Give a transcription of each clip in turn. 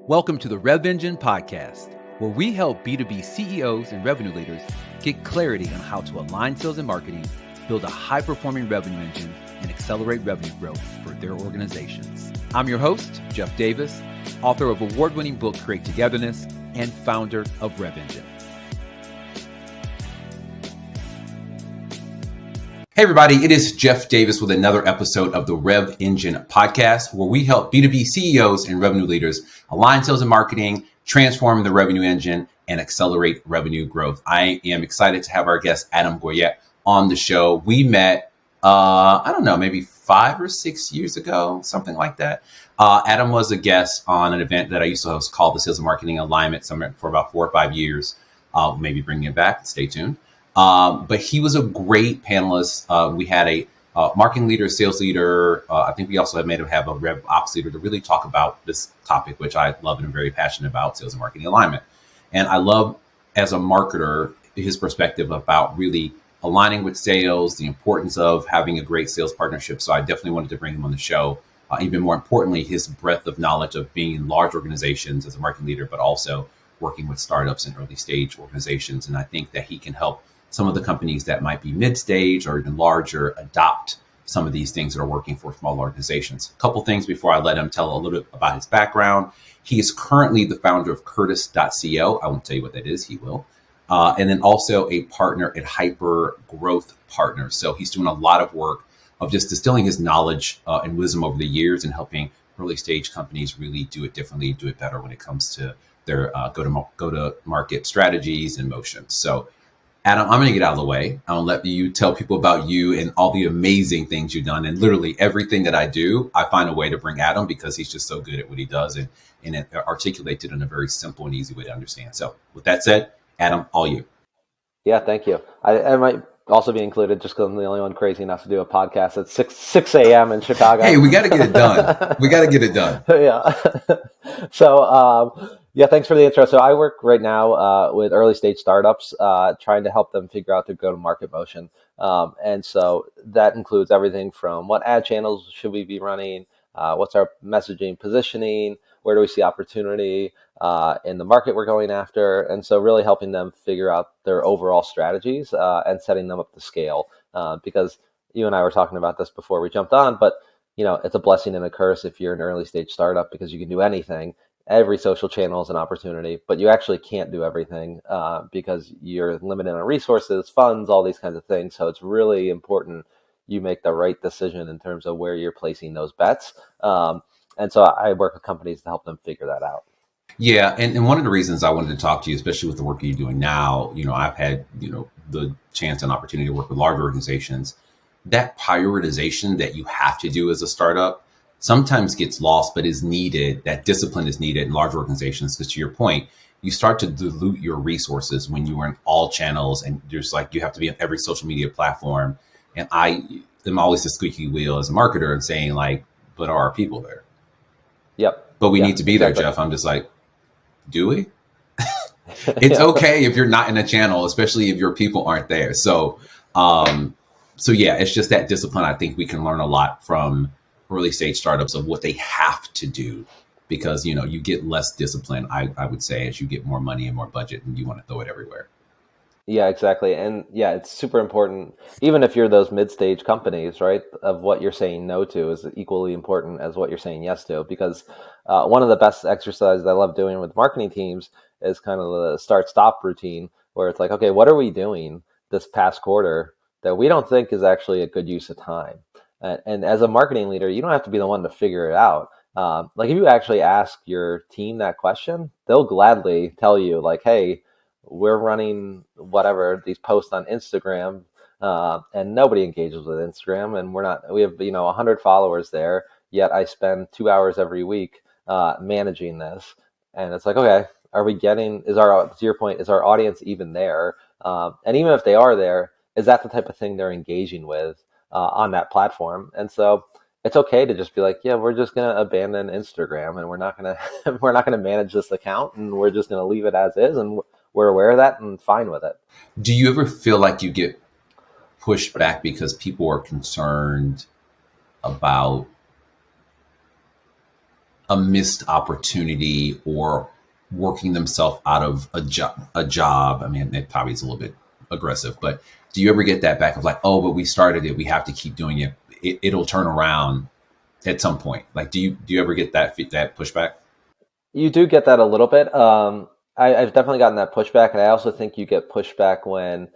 Welcome to the RevEngine Podcast, where we help B2B CEOs and revenue leaders get clarity on how to align sales and marketing, build a high-performing revenue engine, and accelerate revenue growth for their organizations. I'm your host, Jeff Davis, author of award-winning book Create Togetherness and founder of RevEngine. Hey everybody, it is Jeff Davis with another episode of the RevEngine Podcast, where we help B2B CEOs and revenue leaders align sales and marketing, transform the revenue engine, and accelerate revenue growth. I am excited to have our guest, Adam Goyette, on the show. We met, maybe 5 or 6 years ago, something like that. Adam was a guest on an event that I used to host called the Sales and Marketing Alignment Summit for about 4 or 5 years. I'll maybe bring it back. Stay tuned. But he was a great panelist. We had a marketing leader, sales leader. I think we also have a rev ops leader to really talk about this topic, which I love and am very passionate about, sales and marketing alignment. And I love, as a marketer, his perspective about really aligning with sales, the importance of having a great sales partnership. So I definitely wanted to bring him on the show. Even more importantly, his breadth of knowledge of being in large organizations as a marketing leader, but also working with startups and early stage organizations. And I think that he can help some of the companies that might be mid-stage or even larger adopt some of these things that are working for small organizations. A couple things before I let him tell a little bit about his background. He is currently the founder of Curtis.co. I won't tell you what that is, he will. And then also a partner at HyperGrowth Partners. So he's doing a lot of work of just distilling his knowledge and wisdom over the years and helping early stage companies really do it differently, do it better when it comes to their go-to-market strategies and motions. So Adam, I'm going to get out of the way. I'm going to let you tell people about you and all the amazing things you've done. And literally everything that I do, I find a way to bring Adam because he's just so good at what he does and it articulates it in a very simple and easy way to understand. So with that said, Adam, all you. Yeah, thank you. I might also be included just because I'm the only one crazy enough to do a podcast at 6 a.m. in Chicago. Hey, we got to get it done. Yeah. So, thanks for the intro. So I work right now with early stage startups, trying to help them figure out their go-to-market motion. And so that includes everything from what ad channels should we be running, what's our messaging positioning, where do we see opportunity in the market we're going after. And so really helping them figure out their overall strategies and setting them up to scale. Because you and I were talking about this before we jumped on, but it's a blessing and a curse if you're an early stage startup because you can do anything. Every social channel is an opportunity, but you actually can't do everything because you're limited on resources, funds, all these kinds of things. So it's really important you make the right decision in terms of where you're placing those bets. And so I work with companies to help them figure that out. Yeah. And one of the reasons I wanted to talk to you, especially with the work you're doing now, I've had, the chance and opportunity to work with large organizations. That prioritization that you have to do as a startup sometimes gets lost, but is needed. That discipline is needed in large organizations because, to your point, you start to dilute your resources when you are in all channels and there's you have to be on every social media platform. And I am always the squeaky wheel as a marketer and saying but are our people there? Yep. But we need to be there, Jeff. I'm just do we? It's okay if you're not in a channel, especially if your people aren't there. So it's just that discipline. I think we can learn a lot from early stage startups of what they have to do because, you get less discipline, I would say, as you get more money and more budget and you want to throw it everywhere. Yeah, exactly. And it's super important, even if you're those mid-stage companies, right, of what you're saying no to is equally important as what you're saying yes to, because one of the best exercises I love doing with marketing teams is kind of the start-stop routine where it's okay, what are we doing this past quarter that we don't think is actually a good use of time? And as a marketing leader, you don't have to be the one to figure it out. If you actually ask your team that question, they'll gladly tell you hey, we're running these posts on Instagram, and nobody engages with Instagram, and we have 100 followers there, yet I spend 2 hours every week managing this. And it's okay, to your point, is our audience even there? And even if they are there, is that the type of thing they're engaging with on that platform? And so it's okay to just be we're just going to abandon Instagram and we're not going to manage this account and we're just going to leave it as is. And we're aware of that and fine with it. Do you ever feel like you get pushed back because people are concerned about a missed opportunity or working themselves out of a job. I mean, it probably is a little bit aggressive, but do you ever get that back of like, oh, but we started it, we have to keep doing it. It'll turn around at some point. Like, do you ever get that pushback? You do get that a little bit. I've definitely gotten that pushback, and I also think you get pushback when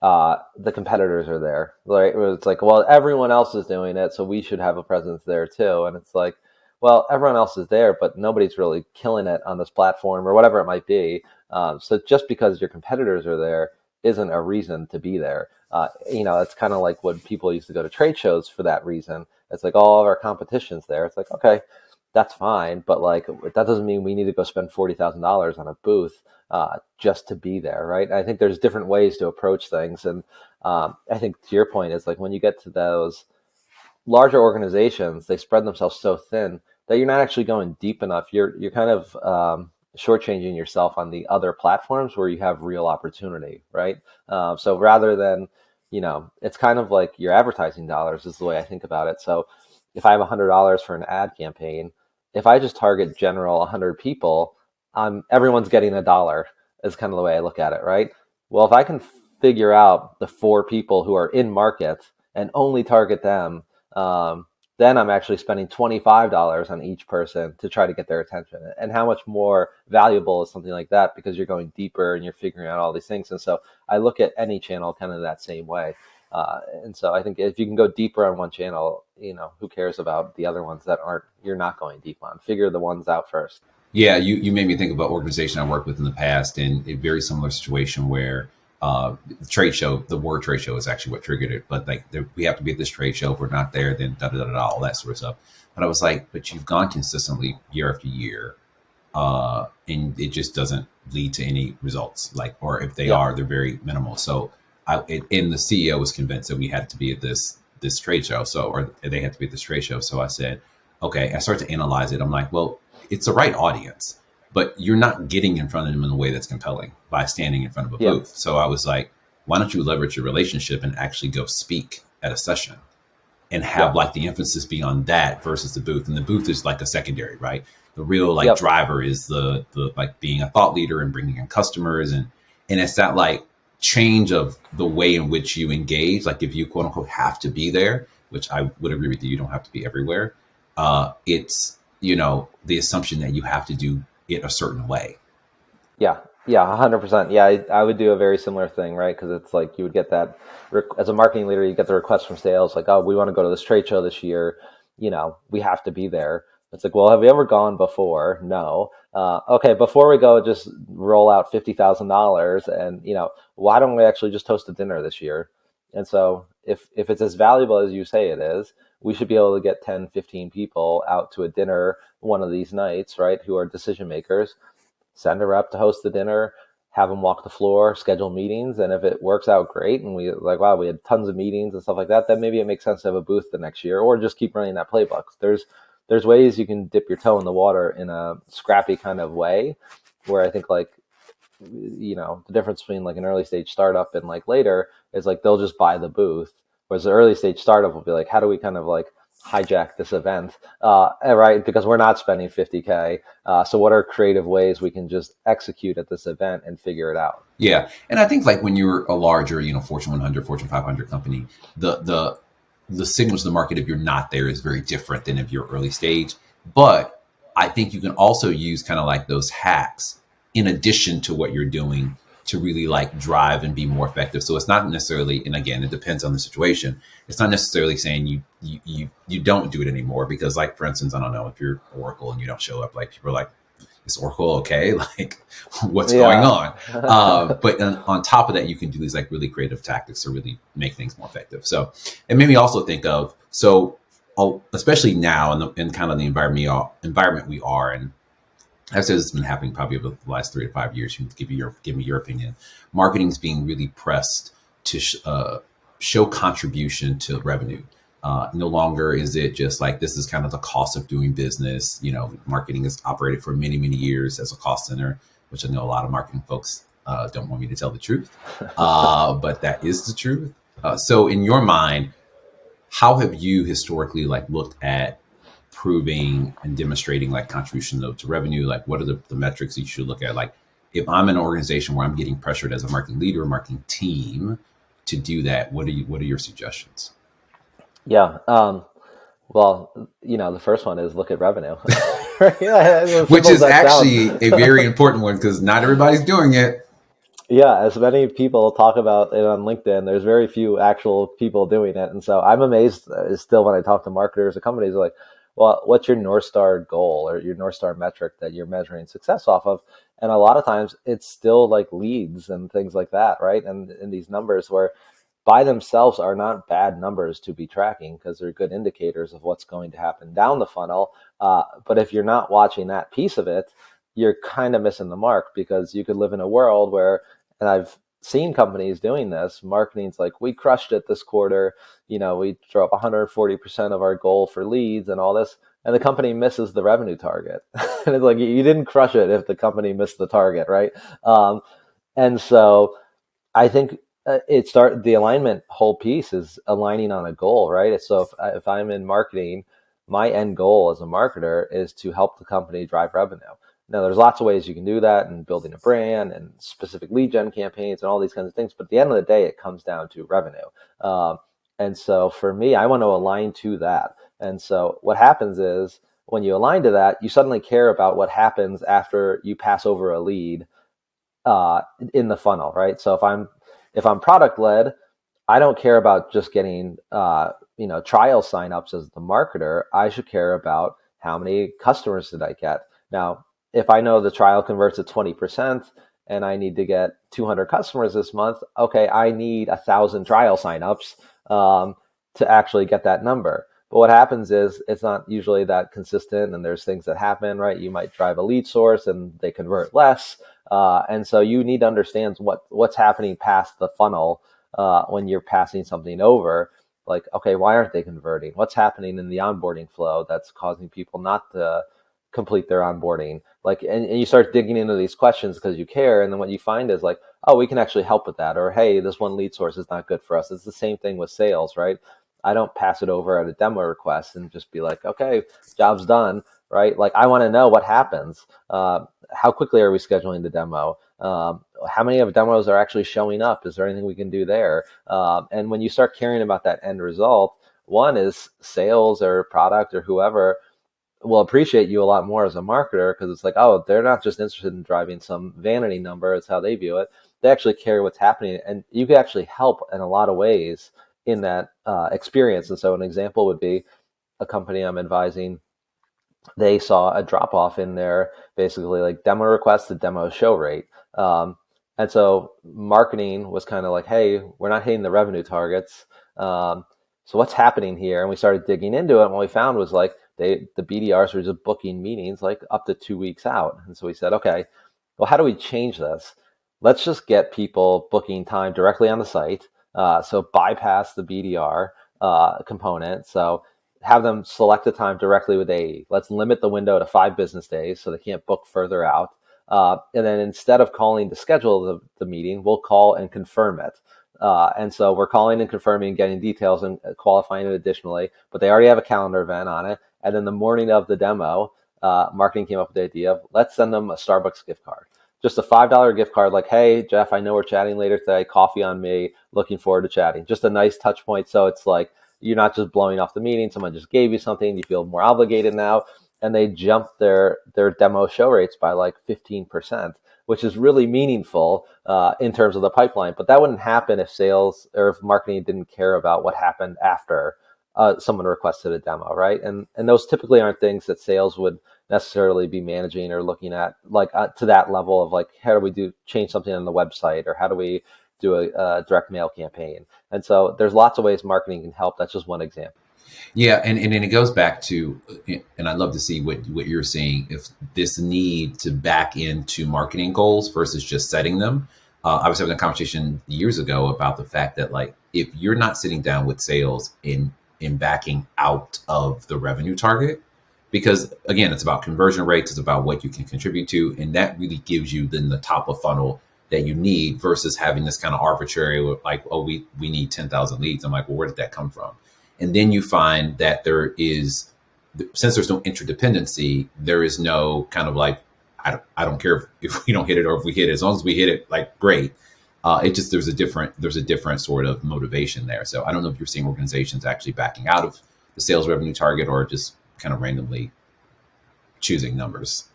the competitors are there, right? Where it's like, well, everyone else is doing it, so we should have a presence there too. And it's like, well, everyone else is there, but nobody's really killing it on this platform or whatever it might be. So just because your competitors are there isn't a reason to be there. It's kind of like when people used to go to trade shows for that reason. It's like all of our competition's there. It's like, okay, that's fine, but like that doesn't mean we need to go spend $40,000 on a booth just to be there, right? I think there's different ways to approach things, and I think to your point is like when you get to those larger organizations, they spread themselves so thin that you're not actually going deep enough. You're kind of shortchanging yourself on the other platforms where you have real opportunity, right? So rather than, it's kind of like your advertising dollars is the way I think about it. So if I have $100 for an ad campaign, if I just target general 100 people, everyone's getting $1 is kind of the way I look at it, right? Well, if I can figure out the 4 people who are in market and only target them, then I'm actually spending $25 on each person to try to get their attention. And how much more valuable is something like that, because you're going deeper and you're figuring out all these things. And so I look at any channel kind of that same way. And so I think if you can go deeper on one channel, who cares about the other ones that you're not going deep on? Figure the ones out first. Yeah, you made me think about an organization I worked with in the past, and a very similar situation where the word trade show is actually what triggered it. But like, we have to be at this trade show. If we're not there, then all that sort of stuff. But I was like, but you've gone consistently year after year, and it just doesn't lead to any results. Like, or if they are, they're very minimal. So, and the CEO was convinced that we had to be at this trade show. Or they had to be at this trade show. So I said, okay. I started to analyze it. I'm like, well, it's the right audience, but you're not getting in front of them in a way that's compelling by standing in front of a booth. So I was like, why don't you leverage your relationship and actually go speak at a session and have like the emphasis be on that versus the booth? And the booth is like a secondary, right? The real driver is the like being a thought leader and bringing in customers. And it's that like change of the way in which you engage. Like if you quote unquote have to be there, which I would agree with you, you don't have to be everywhere. It's, the assumption that you have to do it a certain way. Yeah, 100%. Yeah, I would do a very similar thing, right? Because it's like you would get that, as a marketing leader, you get the request from sales, like, oh, we want to go to this trade show this year. We have to be there. It's like, well, have you ever gone before? No. Okay, before we go, just roll out $50,000 and, why don't we actually just host a dinner this year? And so if it's as valuable as you say it is, we should be able to get 10, 15 people out to a dinner one of these nights, right, who are decision makers, send a rep to host the dinner, have them walk the floor, schedule meetings. And if it works out great and we like, wow, we had tons of meetings and stuff like that, then maybe it makes sense to have a booth the next year or just keep running that playbook. There's ways you can dip your toe in the water in a scrappy kind of way where I think like, the difference between like an early stage startup and like later is like they'll just buy the booth. Whereas the early stage startup will be like, how do we kind of like hijack this event, right? Because we're not spending $50K. So what are creative ways we can just execute at this event and figure it out? Yeah. And I think like when you're a larger, Fortune 100, Fortune 500 company, the signals to the market if you're not there is very different than if you're early stage. But I think you can also use kind of like those hacks in addition to what you're doing to really like drive and be more effective. So it's not necessarily, and again, it depends on the situation. It's not necessarily saying you don't do it anymore, because like, for instance, I don't know, if you're Oracle and you don't show up, like people are like, is Oracle okay? Like what's going on? But on top of that, you can do these like really creative tactics to really make things more effective. So it made me also think of, especially now in kind of the environment we are in, I've said it's been happening probably over the last 3 to 5 years. You can give me your opinion. Marketing is being really pressed to show contribution to revenue. No longer is it just like, this is kind of the cost of doing business. Marketing has operated for many, many years as a cost center, which I know a lot of marketing folks don't want me to tell the truth, but that is the truth. So in your mind, how have you historically like looked at proving and demonstrating like contribution to revenue? Like what are the metrics you should look at? Like if I'm in an organization where I'm getting pressured as a marketing leader or marketing team to do that, what are your suggestions? Yeah. Well, the first one is look at revenue, right? Which is actually a very important one because not everybody's doing it. Yeah, as many people talk about it on LinkedIn, there's very few actual people doing it. And so I'm amazed still when I talk to marketers or companies like, well, what's your North Star goal or your North Star metric that you're measuring success off of? And a lot of times it's still like leads and things like that, right? And in these numbers where by themselves are not bad numbers to be tracking because they're good indicators of what's going to happen down the funnel. But if you're not watching that piece of it, you're kind of missing the mark because you could live in a world where, and I've seen companies doing this, marketing's like, we crushed it this quarter. We drove 140% of our goal for leads and all this. And the company misses the revenue target. And it's like, you didn't crush it if the company missed the target, right? And so I think the alignment whole piece is aligning on a goal, right? So if I'm in marketing, my end goal as a marketer is to help the company drive revenue. Now, there's lots of ways you can do that and building a brand and specific lead gen campaigns and all these kinds of things. But at the end of the day, it comes down to revenue. And so for me, I want to align to that. And so what happens is when you align to that, you suddenly care about what happens after you pass over a lead in the funnel, right? So if I'm product led, I don't care about just getting trial signups as the marketer. I should care about how many customers did I get. Now, if I know the trial converts at 20% and I need to get 200 customers this month, okay, I need 1,000 trial signups to actually get that number. But what happens is it's not usually that consistent, and there's things that happen, right? You might drive a lead source and they convert less. And so you need to understand what's happening past the funnel when you're passing something over. Like, okay, why aren't they converting? What's happening in the onboarding flow that's causing people not to complete their onboarding? Like, and you start digging into these questions because you care. And then what you find is like, oh, we can actually help with that. Or, hey, this one lead source is not good for us. It's the same thing with sales, right? I don't pass it over at a demo request and just be like, okay, job's done, right? Like, I want to know what happens. How quickly are we scheduling the demo? How many of demos are actually showing up? Is there anything we can do there? And when you start caring about that end result, one is sales or product or whoever will appreciate you a lot more as a marketer because it's like, oh, they're not just interested in driving some vanity number. It's how they view it. They actually care what's happening. And you can actually help in a lot of ways in that experience. And so an example would be a company I'm advising. They saw a drop off in their basically like demo request to demo show rate. And so marketing was kind of like, hey, we're not hitting the revenue targets. So what's happening here? And we started digging into it. And what we found was like the BDRs were just booking meetings like up to 2 weeks out. And so we said, okay, well, how do we change this? Let's just get people booking time directly on the site. So bypass the BDR component. So have them select the time directly with AE. Let's limit the window to 5 business days so they can't book further out. And then instead of calling to schedule the meeting, we'll call and confirm it. And so we're calling and confirming, getting details and qualifying it additionally, but they already have a calendar event on it. And then the morning of the demo, marketing came up with the idea of let's send them a Starbucks gift card. Just a $5 gift card, like, hey, Jeff, I know we're chatting later today. Coffee on me. Looking forward to chatting. Just a nice touch point. So it's like you're not just blowing off the meeting. Someone just gave you something. You feel more obligated now. And they jumped their demo show rates by like 15%, which is really meaningful in terms of the pipeline. But that wouldn't happen if sales or if marketing didn't care about what happened after someone requested a demo, right? And those typically aren't things that sales would necessarily be managing or looking at like to that level of like, how do we change something on the website, or how do we do a direct mail campaign? And so there's lots of ways marketing can help. That's just one example. Yeah, and it goes back to, and I'd love to see what you're seeing, if this need to back into marketing goals versus just setting them. I was having a conversation years ago about the fact that like if you're not sitting down with sales in backing out of the revenue target, because again, it's about conversion rates, it's about what you can contribute to, and that really gives you then the top of funnel that you need versus having this kind of arbitrary like, oh, we need 10,000 leads. I'm like, well, where did that come from? And then you find that there is since there's no interdependency, there is no kind of like, I don't care if we don't hit it or if we hit it, as long as we hit it, like, great. It just, there's a different sort of motivation there. So I don't know if you're seeing organizations actually backing out of the sales revenue target or just kind of randomly choosing numbers.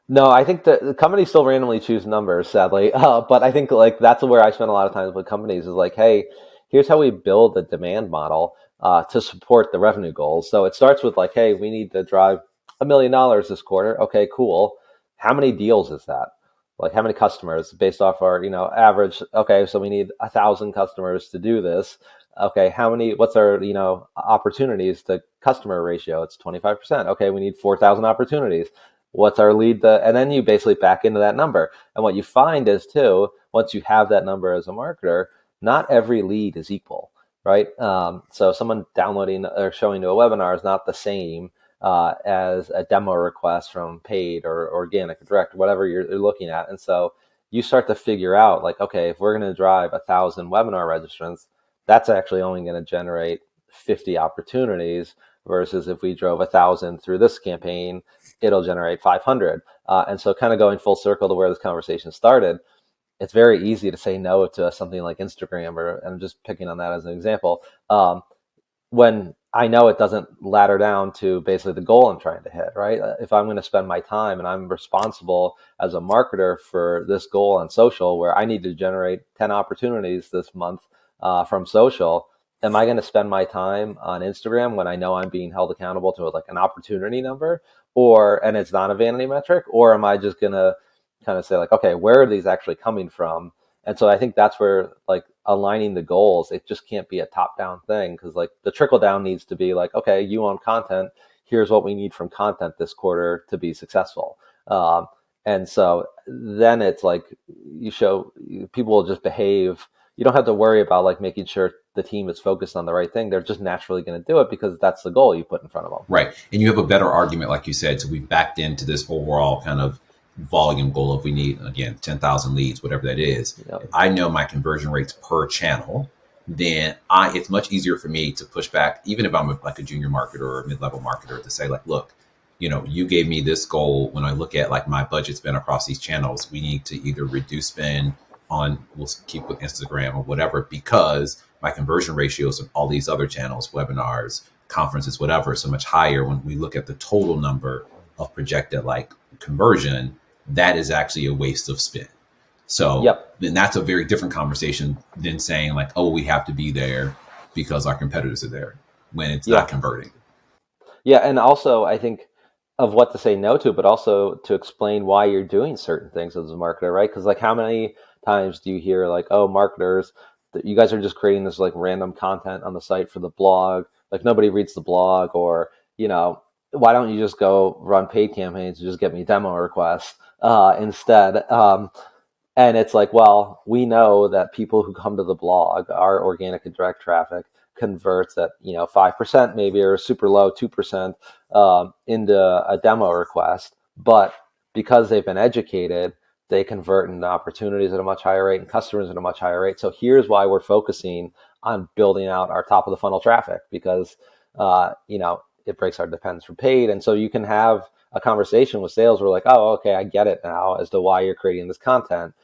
No, I think the companies still randomly choose numbers, sadly. But I think like that's where I spend a lot of time with companies is like, hey, here's how we build the demand model to support the revenue goals. So it starts with like, hey, we need to drive $1 million this quarter. Okay, cool. How many deals is that? Like how many customers based off our, average? Okay, so we need 1,000 customers to do this. Okay, what's our, opportunities to customer ratio? It's 25%. Okay, we need 4,000 opportunities. What's our lead? And then you basically back into that number. And what you find is too, once you have that number as a marketer, not every lead is equal, right? So someone downloading or showing to a webinar is not the same as a demo request from paid or organic or direct, whatever you're looking at. And so you start to figure out like, okay, if we're going to drive 1,000 webinar registrants, that's actually only going to generate 50 opportunities versus if we drove 1,000 through this campaign, it'll generate 500. And so kind of going full circle to where this conversation started, it's very easy to say no to something like Instagram, or I'm just picking on that as an example, when I know it doesn't ladder down to basically the goal I'm trying to hit, right? If I'm going to spend my time and I'm responsible as a marketer for this goal on social where I need to generate 10 opportunities this month from social, am I going to spend my time on Instagram when I know I'm being held accountable to like an opportunity number and it's not a vanity metric? Or am I just going to kind of say like, okay, where are these actually coming from? And so I think that's where like aligning the goals, it just can't be a top down thing, because like the trickle down needs to be like, okay, you own content. Here's what we need from content this quarter to be successful. And so then it's like people will just behave. You don't have to worry about like making sure the team is focused on the right thing. They're just naturally going to do it because that's the goal you put in front of them. Right. And you have a better argument, like you said. So we've backed into this overall kind of volume goal of we need, again, 10,000 leads, whatever that is. Yep. If I know my conversion rates per channel, then it's much easier for me to push back, even if I'm like a junior marketer or a mid-level marketer, to say like, look, you gave me this goal. When I look at like my budget spend across these channels, we need to either reduce spend on, we'll keep with Instagram or whatever, because my conversion ratios of all these other channels, webinars, conferences, whatever, so much higher. When we look at the total number of projected like conversion, that is actually a waste of spend. So then that's a very different conversation than saying like, oh, we have to be there because our competitors are there when it's not converting. Yeah. And also I think of what to say no to, but also to explain why you're doing certain things as a marketer, right? Because like how many times do you hear like, oh, marketers, that you guys are just creating this like random content on the site for the blog, like nobody reads the blog, or why don't you just go run paid campaigns and just get me demo requests instead? And it's like, well, we know that people who come to the blog, our organic and direct traffic, converts at 5% maybe, or super low 2% into a demo request, but because they've been educated, they convert into opportunities at a much higher rate and customers at a much higher rate. So here's why we're focusing on building out our top of the funnel traffic, because it breaks our dependence from paid. And so you can have a conversation with sales where like, oh, okay, I get it now as to why you're creating this content,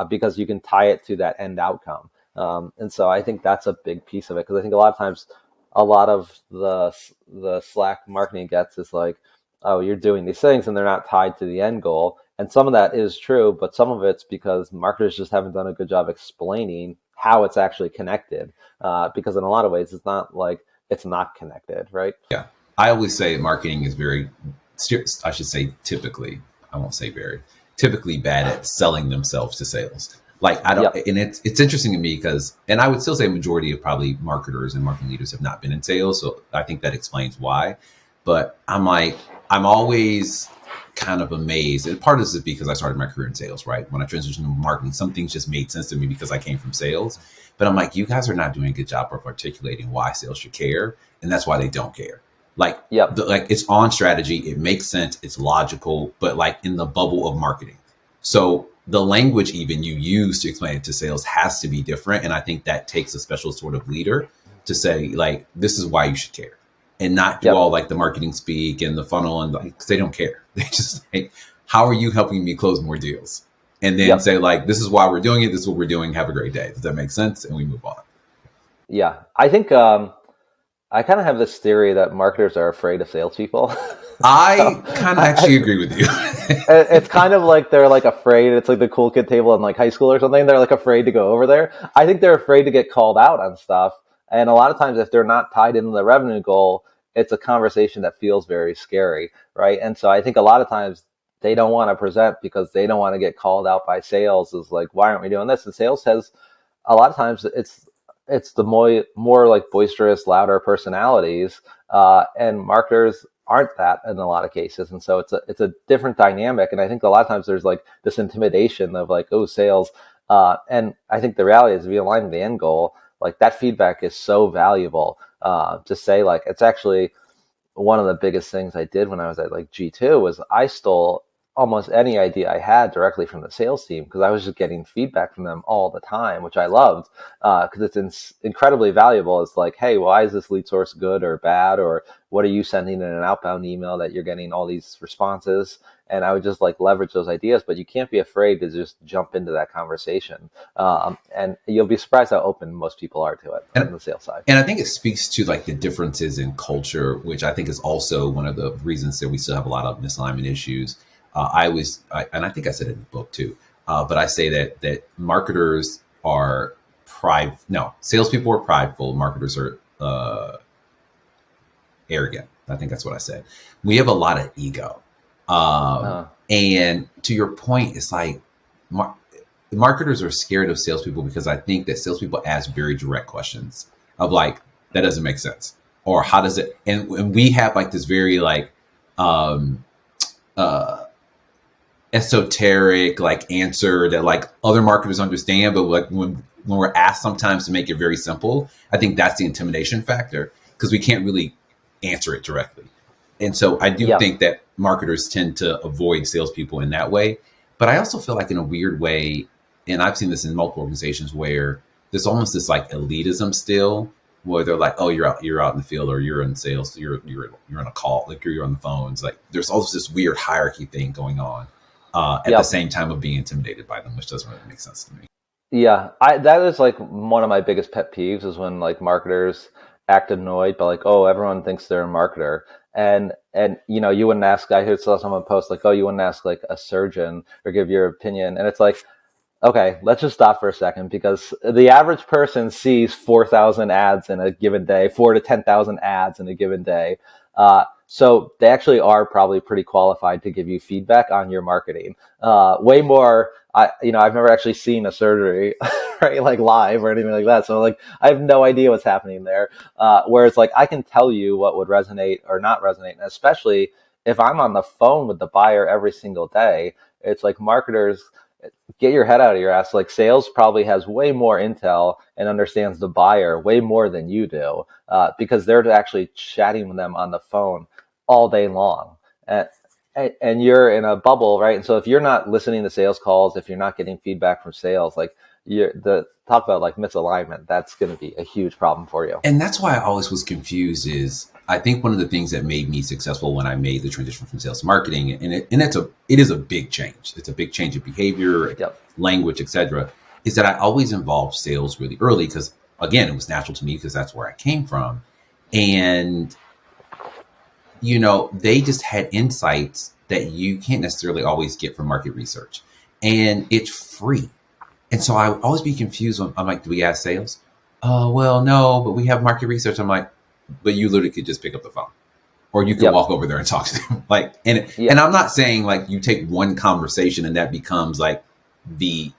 because you can tie it to that end outcome. And so I think that's a big piece of it, because I think a lot of times, a lot of the slack marketing gets is like, oh, you're doing these things and they're not tied to the end goal. And some of that is true, but some of it's because marketers just haven't done a good job explaining how it's actually connected. Because in a lot of ways, it's not like it's not connected, right? Yeah. I always say marketing is I should say typically, I won't say typically bad at selling themselves to sales. Like and it's interesting to me because, and I would still say a majority of probably marketers and marketing leaders have not been in sales. So I think that explains why. But I'm always kind of amazed. And part of this is because I started my career in sales, right? When I transitioned to marketing, some things just made sense to me because I came from sales. But I'm like, you guys are not doing a good job of articulating why sales should care. And that's why they don't care. Like it's on strategy. It makes sense. It's logical, but like in the bubble of marketing. So the language even you use to explain it to sales has to be different. And I think that takes a special sort of leader to say, like, this is why you should care. and not do all like the marketing speak and the funnel, and like, 'cause they don't care. They just like, how are you helping me close more deals? And then say like, this is why we're doing it. This is what we're doing. Have a great day. Does that make sense? And we move on. Yeah. I think, I kind of have this theory that marketers are afraid of salespeople. I kind of actually agree with you. It's kind of like they're like afraid. It's like the cool kid table in like high school or something. They're like afraid to go over there. I think they're afraid to get called out on stuff. And a lot of times if they're not tied into the revenue goal, it's a conversation that feels very scary, right? And so I think a lot of times they don't want to present because they don't want to get called out by sales. Is like, why aren't we doing this? And sales has a lot of times it's the more like boisterous, louder personalities, and marketers aren't that in a lot of cases. And so it's a different dynamic. And I think a lot of times there's like this intimidation of like, oh, sales. And I think the reality is, if you align with the end goal, like that feedback is so valuable. To say like, it's actually one of the biggest things I did when I was at like G2 was I stole almost any idea I had directly from the sales team, because I was just getting feedback from them all the time, which I loved, because it's incredibly valuable. It's like, hey, why is this lead source good or bad? Or what are you sending in an outbound email that you're getting all these responses? And I would just like leverage those ideas, but you can't be afraid to just jump into that conversation. And you'll be surprised how open most people are to it on the sales side. And I think it speaks to like the differences in culture, which I think is also one of the reasons that we still have a lot of misalignment issues. And I think I said it in the book too, but I say that marketers are salespeople are prideful, marketers are arrogant. I think that's what I said. We have a lot of ego. And to your point, it's like marketers are scared of salespeople because I think that salespeople ask very direct questions of like, that doesn't make sense. Or how does it, and we have like this very like, esoteric like answer that like other marketers understand, but like when we're asked sometimes to make it very simple, I think that's the intimidation factor, because we can't really answer it directly. And so I do think that marketers tend to avoid salespeople in that way. But I also feel like in a weird way, and I've seen this in multiple organizations, where there's almost this like elitism still, where they're like, oh, you're out in the field, or you're in sales, you're on a call, like you're on the phones. Like there's also this weird hierarchy thing going on. At the same time of being intimidated by them, which doesn't really make sense to me. Yeah, that is like one of my biggest pet peeves, is when like marketers act annoyed by like, oh, everyone thinks they're a marketer. And you know, you wouldn't ask, I saw someone post like, oh, you wouldn't ask like a surgeon or give your opinion. And it's like, okay, let's just stop for a second, because the average person sees 4,000 ads in a given day, 4 to 10,000 ads in a given day. So they actually are probably pretty qualified to give you feedback on your marketing. Way more, I've never actually seen a surgery, right, like live or anything like that. So like, I have no idea what's happening there. Whereas like, I can tell you what would resonate or not resonate. And especially if I'm on the phone with the buyer every single day, it's like, marketers, get your head out of your ass. Like sales probably has way more intel and understands the buyer way more than you do, because they're actually chatting with them on the phone all day long. And you're in a bubble, right? And so if you're not listening to sales calls, if you're not getting feedback from sales, like talk about like misalignment, that's going to be a huge problem for you. And that's why I always was confused. Is I think one of the things that made me successful when I made the transition from sales to marketing, and it is a big change. It's a big change of behavior, language, etc. Is that I always involved sales really early, because again, it was natural to me because that's where I came from. And you know, they just had insights that you can't necessarily always get from market research, and it's free. And so I would always be confused when I'm like, do we ask sales? Oh, well, no, but we have market research. I'm like, but you literally could just pick up the phone, or you could walk over there and talk to them. Like, and I'm not saying like you take one conversation and that becomes like the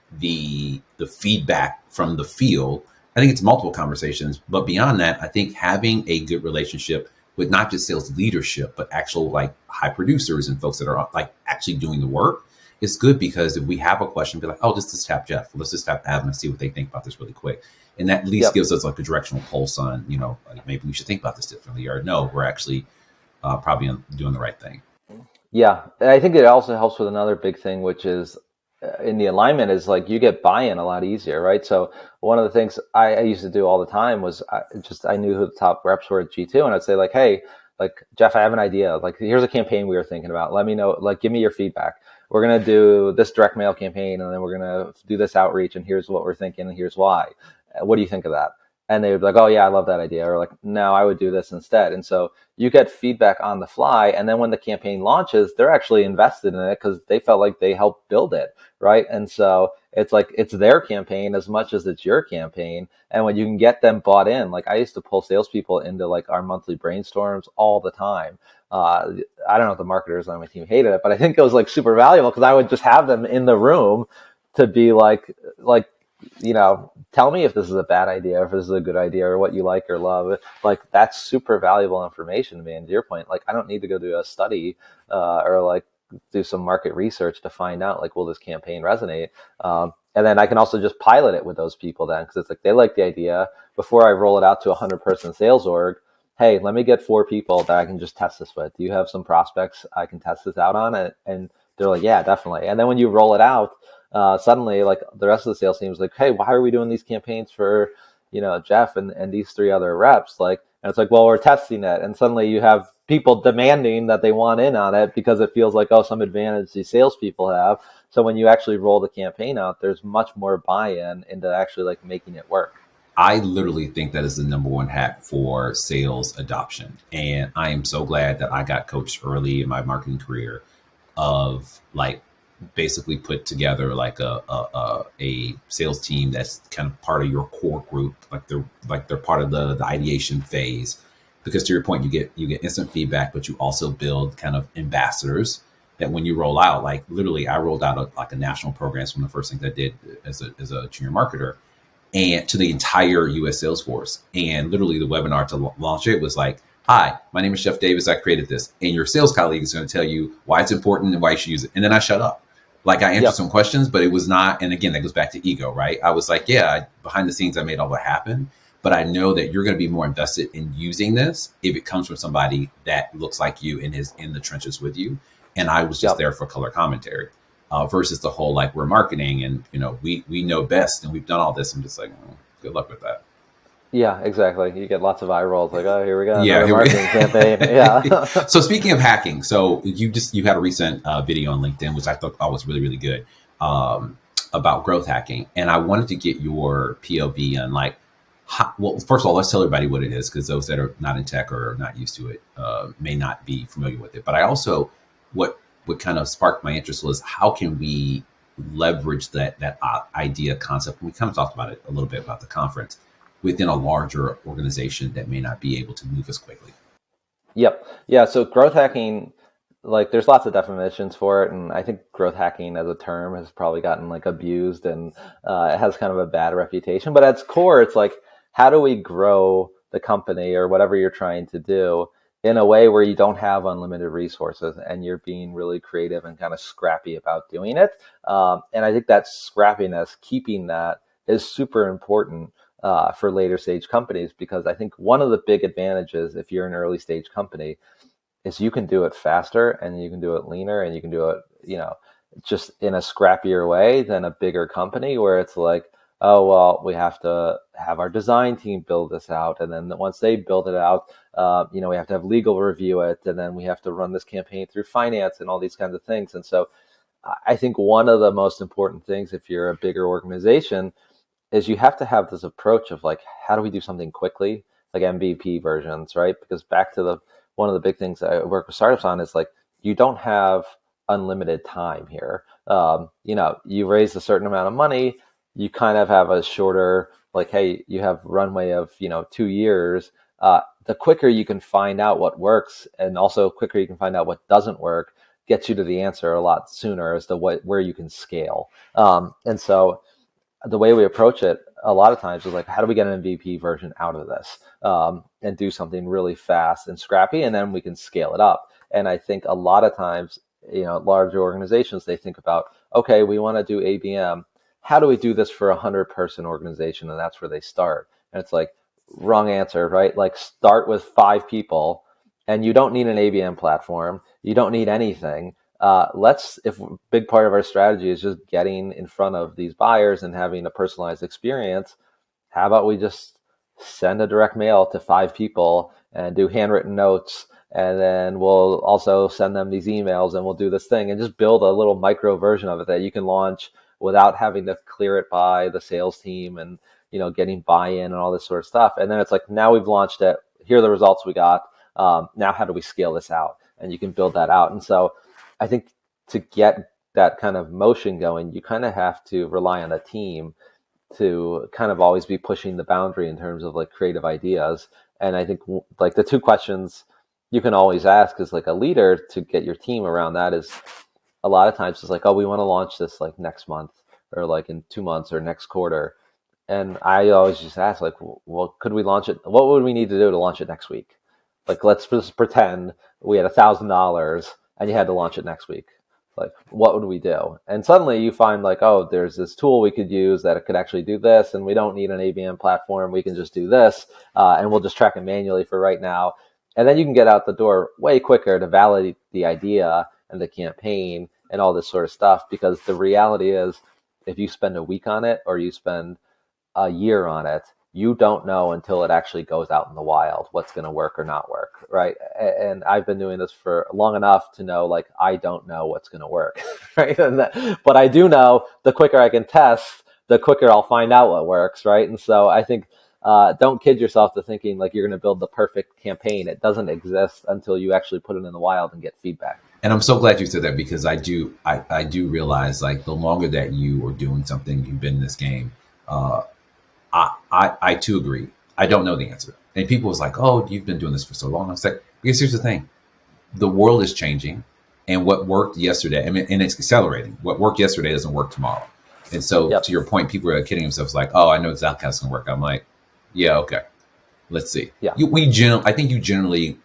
feedback from the field. I think it's multiple conversations, but beyond that, I think having a good relationship with not just sales leadership, but actual like high producers and folks that are like actually doing the work is good, because if we have a question, be like, oh, let's just tap Jeff, let's just tap Adam and see what they think about this really quick. And that at least gives us like a directional pulse on, you know, like maybe we should think about this differently, or no, we're actually probably doing the right thing. Yeah. And I think it also helps with another big thing, which is, in the alignment is like you get buy-in a lot easier, right? So one of the things I used to do all the time was I knew who the top reps were at G2, and I'd say like, hey, like Jeff, I have an idea. Like here's a campaign we were thinking about. Let me know. Like give me your feedback. We're gonna do this direct mail campaign, and then we're gonna do this outreach, and here's what we're thinking, and here's why. What do you think of that? And they would be like, oh yeah, I love that idea. Or like, no, I would do this instead. And so you get feedback on the fly. And then when the campaign launches, they're actually invested in it because they felt like they helped build it. Right. And so it's like, it's their campaign as much as it's your campaign. And when you can get them bought in, like I used to pull salespeople into like our monthly brainstorms all the time. I don't know if the marketers on my team hated it, but I think it was like super valuable because I would just have them in the room to be like, tell me if this is a bad idea, or if this is a good idea, or what you like or love. Like that's super valuable information to me. And to your point, like I don't need to go do a study or like do some market research to find out like, will this campaign resonate? And then I can also just pilot it with those people then, because it's like they like the idea. Before I roll it out to 100-person sales org, hey, let me get 4 people that I can just test this with. Do you have some prospects I can test this out on? And they're like, yeah, definitely. And then when you roll it out, suddenly like the rest of the sales team is like, hey, why are we doing these campaigns for, Jeff and these 3 other reps? Like, and it's like, well, we're testing it. And suddenly you have people demanding that they want in on it because it feels like, oh, some advantage these salespeople have. So when you actually roll the campaign out, there's much more buy-in into actually like making it work. I literally think that is the number one hack for sales adoption. And I am so glad that I got coached early in my marketing career of like basically put together like a sales team that's kind of part of your core group, like they're part of the ideation phase. Because to your point, you get instant feedback, but you also build kind of ambassadors that when you roll out, like literally I rolled out a national program. It's one of the first things I did as a junior marketer, and to the entire US sales force. And literally the webinar to launch it was like, hi, my name is Jeff Davis. I created this. And your sales colleague is going to tell you why it's important and why you should use it. And then I shut up. Like I answered some questions, but it was not. And again, that goes back to ego, right? I was like, yeah, behind the scenes, I made all that happen. But I know that you're going to be more invested in using this if it comes from somebody that looks like you and is in the trenches with you. And I was just there for color commentary. Versus the whole like we're marketing and we know best and we've done all this. I'm just like, well, good luck with that. Yeah, exactly. You get lots of eye rolls like, oh, here we go. Yeah, marketing campaign. Yeah. So speaking of hacking, so you had a recent video on LinkedIn, which I thought was really, really good, about growth hacking. And I wanted to get your POV on like, well, first of all, let's tell everybody what it is, because those that are not in tech or are not used to it may not be familiar with it. But I also, what kind of sparked my interest was how can we leverage that idea concept. We kind of talked about it a little bit about the conference within a larger organization that may not be able to move as quickly. Yep. Yeah. So growth hacking, like there's lots of definitions for it. And I think growth hacking as a term has probably gotten like abused and it has kind of a bad reputation, but at its core, it's like, how do we grow the company or whatever you're trying to do in a way where you don't have unlimited resources and you're being really creative and kind of scrappy about doing it. And I think that scrappiness, keeping that is super important for later stage companies, because I think one of the big advantages if you're an early stage company is you can do it faster and you can do it leaner and you can do it, just in a scrappier way than a bigger company where it's like, oh, well, we have to have our design team build this out. And then once they build it out, we have to have legal review it. And then we have to run this campaign through finance and all these kinds of things. And so I think one of the most important things if you're a bigger organization is you have to have this approach of like, how do we do something quickly, like MVP versions, right? Because back to one of the big things I work with startups on is like, you don't have unlimited time here. You raise a certain amount of money, you kind of have a shorter, like, hey, you have runway of, 2 years. The quicker you can find out what works and also quicker you can find out what doesn't work gets you to the answer a lot sooner as to where you can scale. And so the way we approach it a lot of times is like, how do we get an MVP version out of this and do something really fast and scrappy, and then we can scale it up. And I think a lot of times, larger organizations, they think about, okay, we want to do ABM. How do we do this for 100-person organization? And that's where they start. And it's like, wrong answer, right? Like start with 5 people and you don't need an ABM platform. You don't need anything. if a big part of our strategy is just getting in front of these buyers and having a personalized experience, how about we just send a direct mail to 5 people and do handwritten notes, and then we'll also send them these emails, and we'll do this thing and just build a little micro version of it that you can launch without having to clear it by the sales team and, getting buy-in and all this sort of stuff. And then it's like, now we've launched it. Here are the results we got. Now how do we scale this out? And you can build that out. And so I think to get that kind of motion going, you kind of have to rely on a team to kind of always be pushing the boundary in terms of like creative ideas. And I think like the 2 questions you can always ask as like a leader to get your team around that is, a lot of times it's like, oh, we want to launch this like next month or like in 2 months or next quarter. And I always just ask like, well, could we launch it? What would we need to do to launch it next week? Like, let's just pretend we had $1,000 and you had to launch it next week. Like, what would we do? And suddenly you find like, oh, there's this tool we could use that it could actually do this, and we don't need an ABM platform. We can just do this, and we'll just track it manually for right now. And then you can get out the door way quicker to validate the idea and the campaign and all this sort of stuff. Because the reality is, if you spend a week on it or you spend a year on it, you don't know until it actually goes out in the wild what's going to work or not work, right? And I've been doing this for long enough to know, like, I don't know what's going to work, right? But I do know the quicker I can test, the quicker I'll find out what works, right? And so I think don't kid yourself to thinking like you're going to build the perfect campaign. It doesn't exist until you actually put it in the wild and get feedback. And I'm so glad you said that, because I do realize, like, the longer that you are doing something, you've been in this game, I too agree. I don't know the answer. And people was like, oh, you've been doing this for so long. I was like, because here's the thing. The world is changing, and what worked yesterday, and it's accelerating. What worked yesterday doesn't work tomorrow. And so to your point, people are kidding themselves like, oh, I know exactly how it's going to work. I'm like, yeah, okay, let's see. Yeah. I think you generally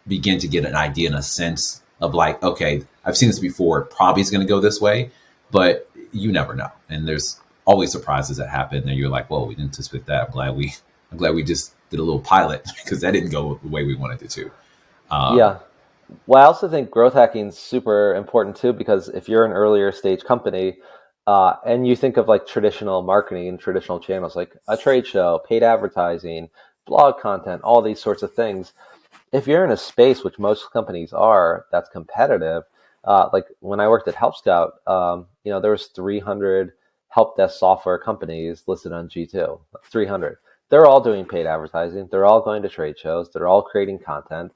begin to get an idea and a sense of like, okay, I've seen this before. It probably is going to go this way, but you never know. And there's always surprises that happen, and you're like, "Whoa, we didn't anticipate that." I'm glad we just did a little pilot, because that didn't go the way we wanted it to. Yeah. Well, I also think growth hacking is super important too, because if you're an earlier stage company, and you think of like traditional marketing and traditional channels, like a trade show, paid advertising, blog content, all these sorts of things. If you're in a space, which most companies are, that's competitive, like when I worked at Help Scout, there was 300 help desk software companies listed on G2, 300. They're all doing paid advertising. They're all going to trade shows. They're all creating content.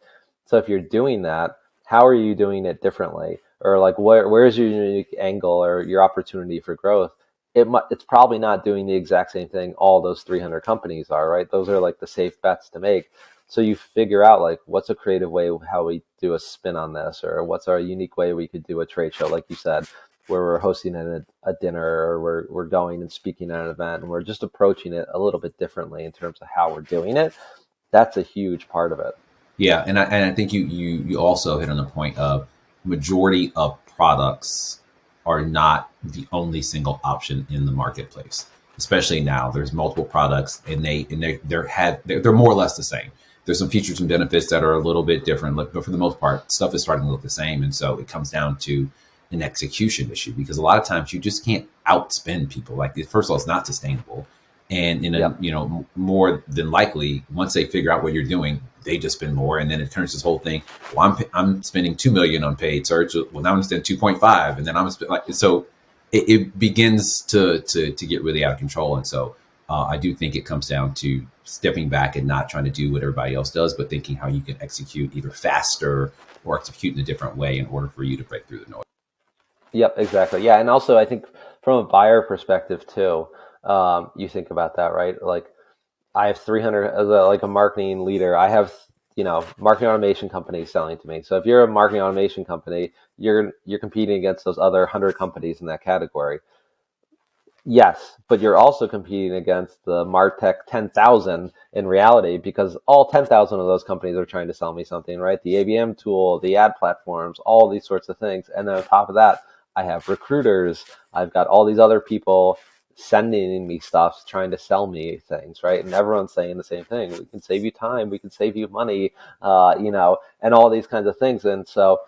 So if you're doing that, how are you doing it differently? Or like, where's your unique angle or your opportunity for growth? It's probably not doing the exact same thing all those 300 companies are, right? Those are like the safe bets to make. So you figure out like, what's a creative way how we do a spin on this, or what's our unique way we could do a trade show, like you said, where we're hosting a dinner, or we're going and speaking at an event, and we're just approaching it a little bit differently in terms of how we're doing it. That's a huge part of it. Yeah, and I think you also hit on the point of majority of products are not the only single option in the marketplace. Especially now, there's multiple products, and they're more or less the same. There's some features and benefits that are a little bit different, but for the most part, stuff is starting to look the same. And so it comes down to an execution issue, because a lot of times you just can't outspend people. Like, first of all, it's not sustainable. And more than likely, once they figure out what you're doing, they just spend more. And then it turns this whole thing. Well, I'm spending $2 million on paid search. Well, now I'm spending 2.5, and then I'm like, so it begins to get really out of control. And so I do think it comes down to stepping back and not trying to do what everybody else does, but thinking how you can execute either faster or execute in a different way in order for you to break through the noise. Yep, exactly. Yeah. And also I think from a buyer perspective too, you think about that, right? Like, I have 300 as a marketing leader. I have, marketing automation companies selling to me. So if you're a marketing automation company, you're competing against those other 100 companies in that category. Yes, but you're also competing against the MarTech 10,000 in reality, because all 10,000 of those companies are trying to sell me something, right? The ABM tool, the ad platforms, all these sorts of things. And then on top of that, I have recruiters. I've got all these other people sending me stuff, trying to sell me things, right? And everyone's saying the same thing. We can save you time. We can save you money, and all these kinds of things. And so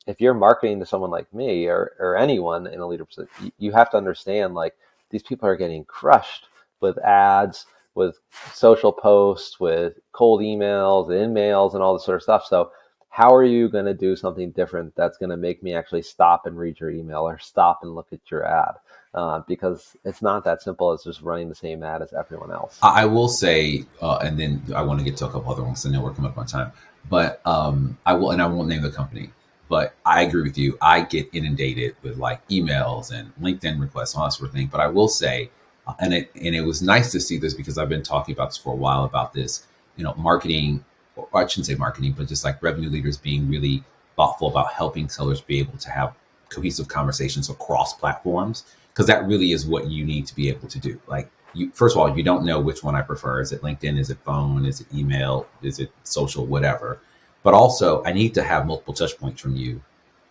if you're marketing to someone like me or anyone in a leader position, you have to understand like these people are getting crushed with ads, with social posts, with cold emails, and all this sort of stuff. So how are you going to do something different that's going to make me actually stop and read your email or stop and look at your ad? Because it's not that simple as just running the same ad as everyone else. I will say, and then I want to get to a couple other ones. I know we're coming up on time, but I will, and I won't name the company. But I agree with you. I get inundated with like emails and LinkedIn requests, all that sort of thing. But I will say, and it was nice to see this because I've been talking about this for a while about this. Marketing, or I shouldn't say marketing, but just like revenue leaders being really thoughtful about helping sellers be able to have cohesive conversations across platforms, because that really is what you need to be able to do. Like, first of all, you don't know which one I prefer. Is it LinkedIn? Is it phone? Is it email? Is it social? Whatever. But also, I need to have multiple touch points from you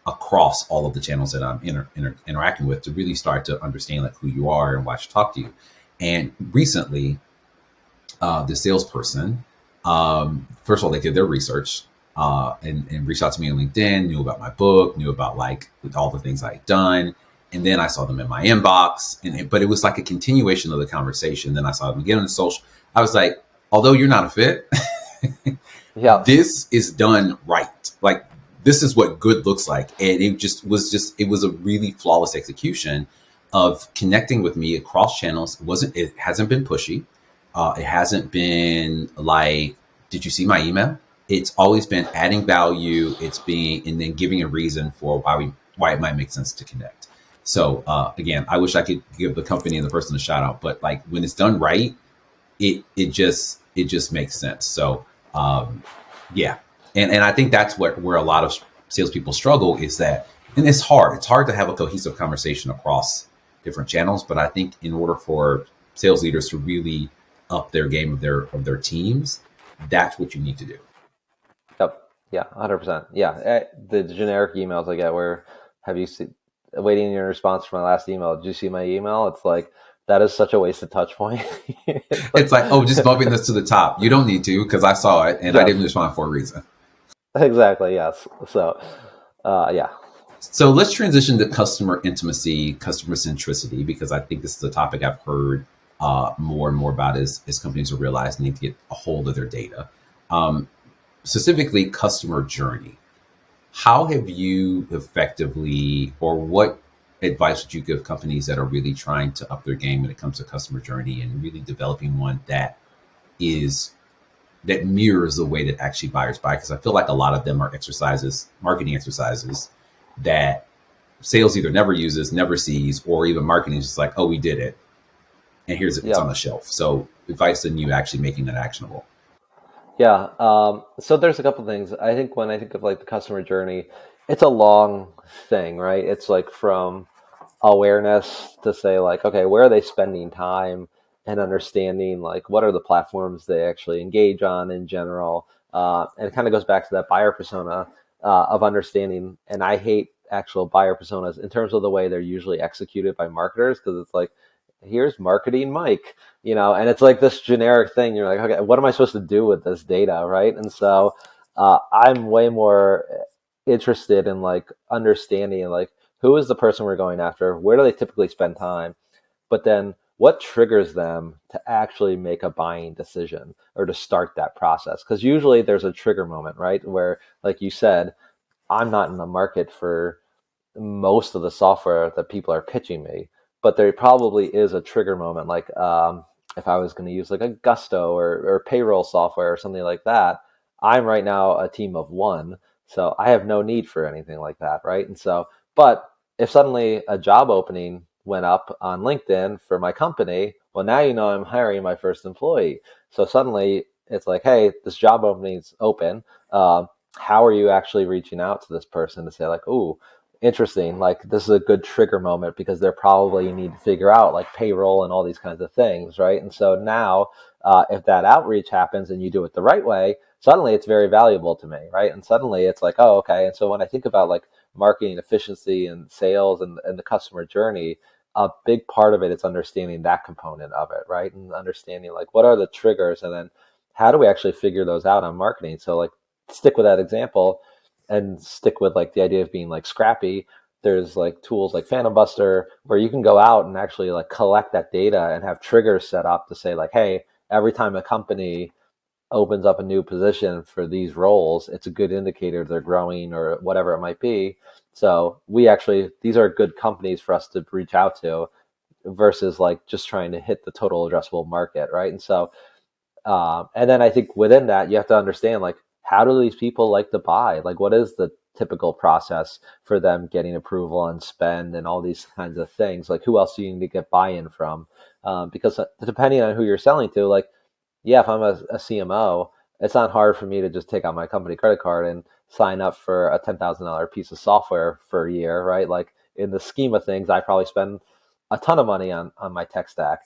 across all of the channels that I'm interacting with to really start to understand like who you are and why I should talk to you. And recently, the salesperson, first of all, they did their research and reached out to me on LinkedIn, knew about my book, knew about like all the things I'd done. And then I saw them in my inbox, but it was like a continuation of the conversation. Then I saw them again on the social. I was like, although you're not a fit, Yeah. this is done right. Like, this is what good looks like. And it was a really flawless execution of connecting with me across channels. It hasn't been pushy. It hasn't been like, did you see my email? It's always been adding value. It's being, and then giving a reason for why it might make sense to connect. So again, I wish I could give the company and the person a shout out, but like when it's done right, it just makes sense. So yeah, and I think that's where a lot of salespeople struggle is that, and it's hard. It's hard to have a cohesive conversation across different channels. But I think in order for sales leaders to really up their game of their teams, that's what you need to do. Yep. Yeah. 100%. Yeah. The generic emails I get where have you seen waiting your response for my last email? Did you see my email? It's like, that is such a wasted touch point. It's like, oh, just bumping this to the top. You don't need to, because I saw it and I didn't respond for a reason. Exactly. Yes. So, yeah. So let's transition to customer intimacy, customer centricity, because I think this is a topic I've heard more and more about as companies are realizing they need to get a hold of their data. Specifically, customer journey. How have you effectively, or what advice would you give companies that are really trying to up their game when it comes to customer journey and really developing one that mirrors the way that actually buyers buy? Because I feel like a lot of them are marketing exercises that sales either never uses, never sees, or even marketing is just like, oh, we did it, and it's on the shelf. So advice on you actually making that actionable. Yeah. So there's a couple things. I think when I think of like the customer journey, it's a long thing, right? It's like from awareness to say like, okay, where are they spending time, and understanding like what are the platforms they actually engage on in general. And it kind of goes back to that buyer persona of understanding. And I hate actual buyer personas in terms of the way they're usually executed by marketers, because it's like, here's marketing Mike, and it's like this generic thing. You're like, okay, what am I supposed to do with this data, right? And so I'm way more interested in like understanding like who is the person we're going after, where do they typically spend time, but then what triggers them to actually make a buying decision or to start that process. Because usually there's a trigger moment, right, where like you said, I'm not in the market for most of the software that people are pitching me, but there probably is a trigger moment. Like if I was going to use like a Gusto or payroll software or something like that, I'm right now a team of one, so I have no need for anything like that, right? And so, but if suddenly a job opening went up on LinkedIn for my company, well, now I'm hiring my first employee. So suddenly it's like, hey, this job opening's open. How are you actually reaching out to this person to say like, ooh, interesting, like this is a good trigger moment because they're probably need to figure out like payroll and all these kinds of things, right? And so now if that outreach happens and you do it the right way, suddenly it's very valuable to me, right? And suddenly it's like, oh, okay. And so when I think about like marketing efficiency and sales and the customer journey, a big part of it is understanding that component of it, right? And understanding like what are the triggers, and then how do we actually figure those out on marketing. So like, stick with that example, and stick with like the idea of being like scrappy, there's like tools like Phantom Buster where you can go out and actually like collect that data and have triggers set up to say like, hey, every time a company opens up a new position for these roles, it's a good indicator they're growing or whatever it might be. So these are good companies for us to reach out to versus like just trying to hit the total addressable market, right? And so, and then I think within that, you have to understand like, how do these people like to buy? Like, what is the typical process for them getting approval and spend and all these kinds of things? Like, who else do you need to get buy-in from? Because depending on who you're selling to, like, yeah, if I'm a CMO, it's not hard for me to just take out my company credit card and sign up for a $10,000 piece of software for a year, right? Like in the scheme of things, I probably spend a ton of money on my tech stack.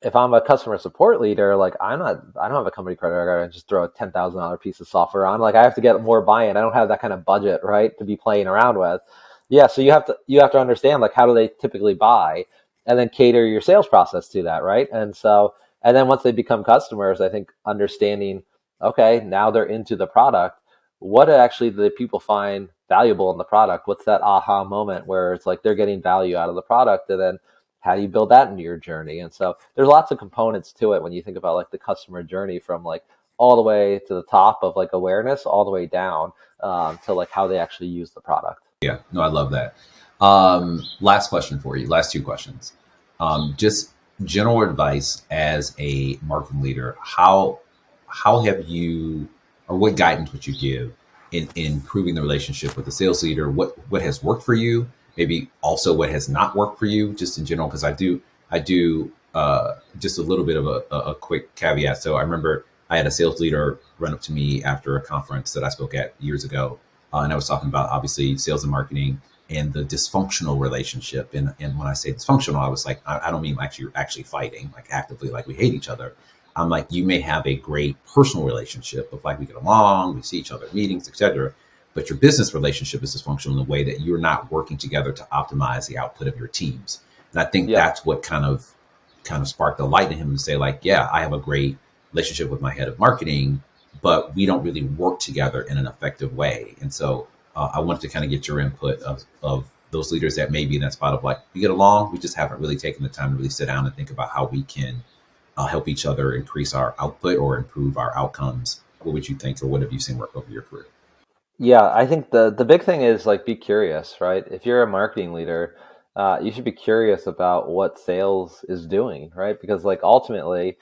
If I'm a customer support leader, like I don't have a company credit card and just throw a $10,000 piece of software on. Like I have to get more buy-in. I don't have that kind of budget, right, to be playing around with. Yeah, so you have to understand like how do they typically buy, and then cater your sales process to that, right? And then once they become customers, I think understanding, okay, now they're into the product. What actually do the people find valuable in the product? What's that aha moment where it's like they're getting value out of the product, and then how do you build that into your journey? And so there's lots of components to it when you think about like the customer journey from like all the way to the top of like awareness all the way down to like how they actually use the product. Yeah, no, I love that. Last question for you. Last two questions. Just general advice as a marketing leader. How have you, or what guidance would you give in improving the relationship with the sales leader? What has worked for you? Maybe also what has not worked for you, just in general, because I do just a little bit of a quick caveat. So I remember I had a sales leader run up to me after a conference that I spoke at years ago, and I was talking about obviously sales and marketing and the dysfunctional relationship. And when I say dysfunctional, I was like, I don't mean like you're actually fighting, like actively, like we hate each other. I'm like, you may have a great personal relationship of like we get along, we see each other at meetings, etc. But your business relationship is dysfunctional in the way that you're not working together to optimize the output of your teams. And I think Yep. that's what kind of sparked the light in him to say like, yeah, I have a great relationship with my head of marketing, but we don't really work together in an effective way. And so I wanted to kind of get your input of those leaders that may be in that spot of like, we get along, we just haven't really taken the time to really sit down and think about how we can help each other increase our output or improve our outcomes. What would you think, or what have you seen work over your career? Yeah, I think the big thing is like be curious, right? If you're a marketing leader, you should be curious about what sales is doing, right? Because like ultimately,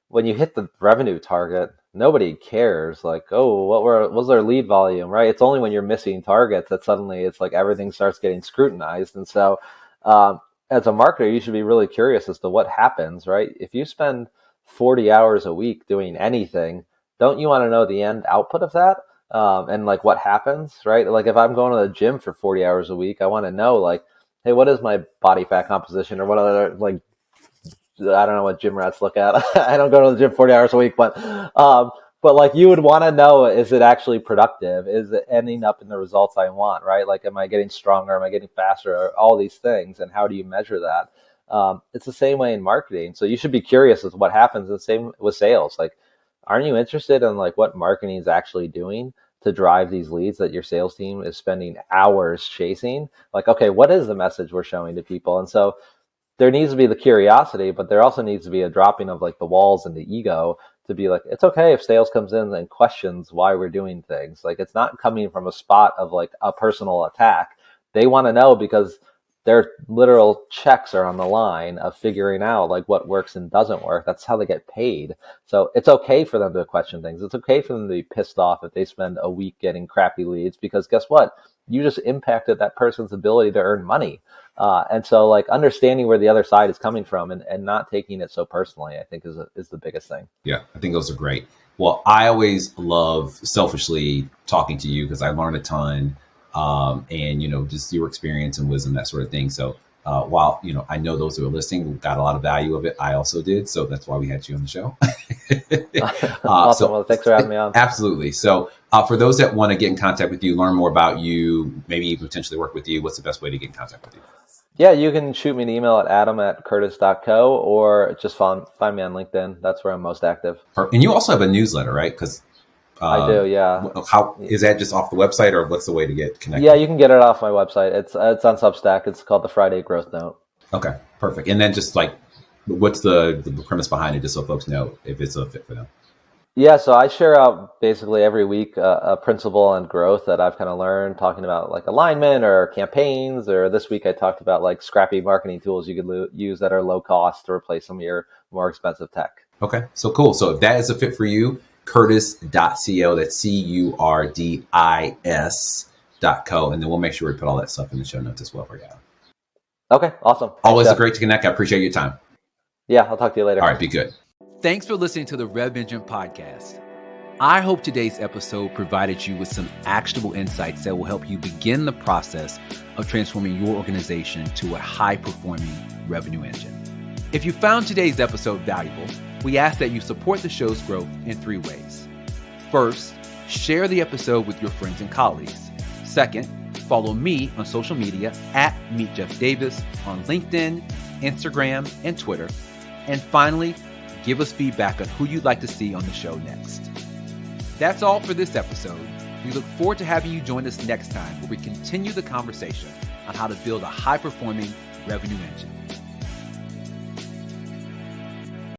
when you hit the revenue target, nobody cares. Like, oh, what's their lead volume, right? It's only when you're missing targets that suddenly it's like everything starts getting scrutinized. And so, um, as a marketer, you should be really curious as to what happens, right? If you spend 40 hours a week doing anything, don't you want to know the end output of that? And like what happens, right? Like if I'm going to the gym for 40 hours a week, I want to know like, hey, what is my body fat composition or what other like I don't know what gym rats look at. I don't go to the gym 40 hours a week, but like you would want to know, is it actually productive? Is it ending up in the results I want, right? Like, am I getting stronger? Am I getting faster? All these things. And how do you measure that? It's the same way in marketing. So you should be curious as to what happens. The same with sales. Like, aren't you interested in like what marketing is actually doing to drive these leads that your sales team is spending hours chasing? Like, okay, what is the message we're showing to people? And so there needs to be the curiosity, but there also needs to be a dropping of like the walls and the ego to be like, it's okay if sales comes in and questions why we're doing things. Like it's not coming from a spot of like a personal attack. They want to know because their literal checks are on the line of figuring out like what works and doesn't work. That's how they get paid. So it's okay for them to question things. It's okay for them to be pissed off if they spend a week getting crappy leads, because guess what? You just impacted that person's ability to earn money. And so like understanding where the other side is coming from and not taking it so personally, I think is the biggest thing. Yeah, I think those are great. Well, I always love selfishly talking to you because I learned a ton, and just your experience and wisdom, that sort of thing. So while I know those who are listening got a lot of value of it, I also did. So that's why we had you on the show. Awesome. Well, thanks for having me on. Absolutely. So for those that want to get in contact with you, learn more about you, maybe even potentially work with you, what's the best way to get in contact with you? Yeah, you can shoot me an email at adam@curtis.co or just find me on LinkedIn. That's where I'm most active. And you also have a newsletter, right? Because I do, yeah. How is that just off the website, or what's the way to get connected? Yeah, you can get it off my website. It's on Substack. It's called the Friday Growth Note. Okay, perfect. And then just like, what's the premise behind it, just so folks know if it's a fit for them? Yeah, so I share out basically every week a principle on growth that I've kind of learned, talking about like alignment or campaigns, or this week I talked about like scrappy marketing tools you could use that are low cost to replace some of your more expensive tech. Okay, so cool. So if that is a fit for you, curtis.co, that's CURDIS.co, and then we'll make sure we put all that stuff in the show notes as well for you. Okay, awesome. Always great to connect. I appreciate your time. Yeah, I'll talk to you later. All right, be good. Thanks for listening to the RevEngine Podcast. I hope today's episode provided you with some actionable insights that will help you begin the process of transforming your organization to a high-performing revenue engine. If you found today's episode valuable, we ask that you support the show's growth in 3 ways. First, share the episode with your friends and colleagues. Second, follow me on social media at MeetJeffDavis on LinkedIn, Instagram, and Twitter. And finally, give us feedback on who you'd like to see on the show next. That's all for this episode. We look forward to having you join us next time, where we continue the conversation on how to build a high-performing revenue engine.